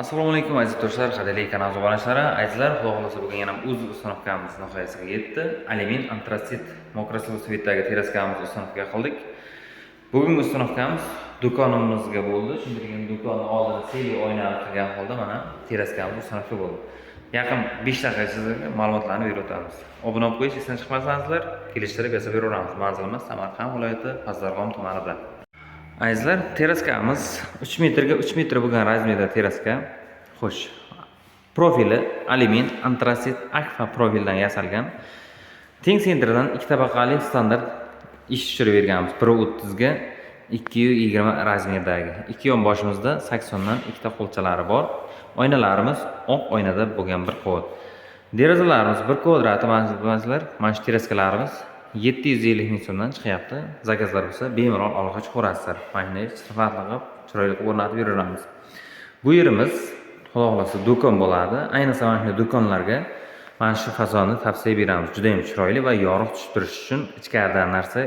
Assalomu alaykum aziz do'stlar, qadrli kanal obunachilari, azizlar, xudo xolasa bugun yana o'z ustanovkamiz nihoyasiga yetdi. Alyumin antratsit mokrasiz svetdagi teraskamiz ustanovka qildik. Bugungi ustanovkamiz do'konimizga bo'ldi. Shunday do'konni oldini seli oyna qilgan holda mana teraskamiz ustanovka bo'ldi. Yaqin 5 daqiqa sizlarga ma'lumotlarni berib o'tamiz. Obuna bo'lib qo'yish esdan chiqmasangizlar, kelishtirib yasab beraveramiz. Manzilimiz Samarqand viloyati Pazdarg'om tumanida. Azizlar, teraskamiz 3 metrga 3 metr bo'lgan razmerda teraska. Xo'sh. Profili alyumin antratsit akfa profildan yasalgan. Teng sentrdan 2 tabaqali standart ish tushirib berganmiz. 1.30 ga 220 razmerdagi. Ikki yon boshimizda 80 dan ikkita qo'lchalari bor. Oynalarimiz oq oynada bo'lgan bir qavat. Derazalarimiz 1 kvadrati manzillar. Mana shu teraskalarimiz 750 ming so'mdan chiqyapti. Zakazlar bo'lsa bemalol aloqa chiqarasizlar. Mayna sifatli chiroyli o'rnatib beramiz. Bu yerimiz xudo xolasa do'kon bo'ladi. Ayniqsa mana shu do'konlarga mana shu fasonni tavsiya beramiz. Juda ham chiroyli va yorug' tushib turish uchun, ichkaridan narsa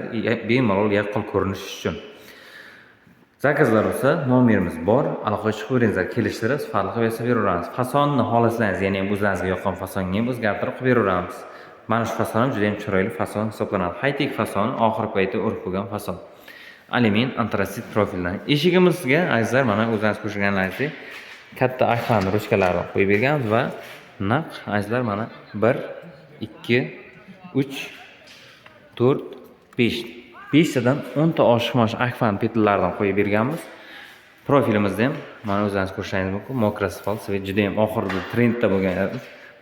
bemalol yaqqol ko'rinish uchun. Zakazlar bo'lsa nomerimiz bor. Aloqa chiqaveringizlar, kelishtirib sifatli qilib yasab beramiz. Fasonni xohlasangiz, ya'ni o'zingizga yoqqan fasonga ham o'zgartirib qilib beramiz. Mana shu fason ham juda ham chiroyli fason hisoblanadi. High-tech fason, oxirgi paytda o'rib bo'lgan fason. Alyumin antratsit profildan. Eshigimizga azizlar mana o'zingiz ko'rganlaringizdek katta akfan ruchkalarini qo'yib berganmiz va naq azizlar mana 1 2 3 4 5 tadan 10 ta oshiq akfan petlardan qo'yib berganmiz. Profilimizda ham mana o'zingiz ko'rishingiz mumkin. Mokrasfalt svet juda ham oxirida trendda bo'lgan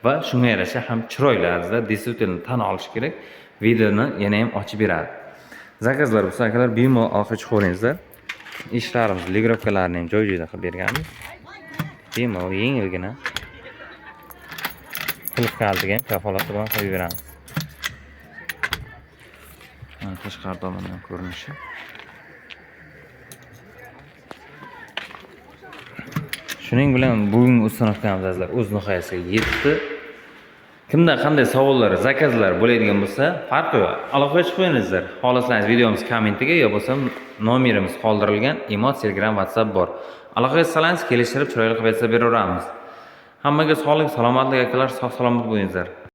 va shunga yarasha ham chiroyli azizlar, действительно tan olish kerak. Videoni yana ham ochib beradi. Zakazlar bo'lsa, akalar bemalol aloqa chiqaveringizlar. Ishlarimiz, ligrovkalarni ham joy-joyida qilib berganmiz. Bemalol yengilgina qilib kaldigan kafolati bilan qo'yib beramiz. Mana tashqari tomondan ko'rinishi. Shuning bilan bugungi ustanovkamiz azizlar o'z nihoyasiga yetdi. Kimda qanday savollar, zakazlar bo'ladigan bo'lsa, farqi yo'q. Aloqaga chiqingizlar. Xohlasangiz videomiz kommentiga yo bo'lsa nomerimiz qoldirilgan imo, Telegram, WhatsApp bor. Aloqaga chiqsangiz kelishtirib chiroyli qilib yasab beraveramiz. Hammaga sog'lik, salomatlik akalar, sog' salomat bo'lingizlar.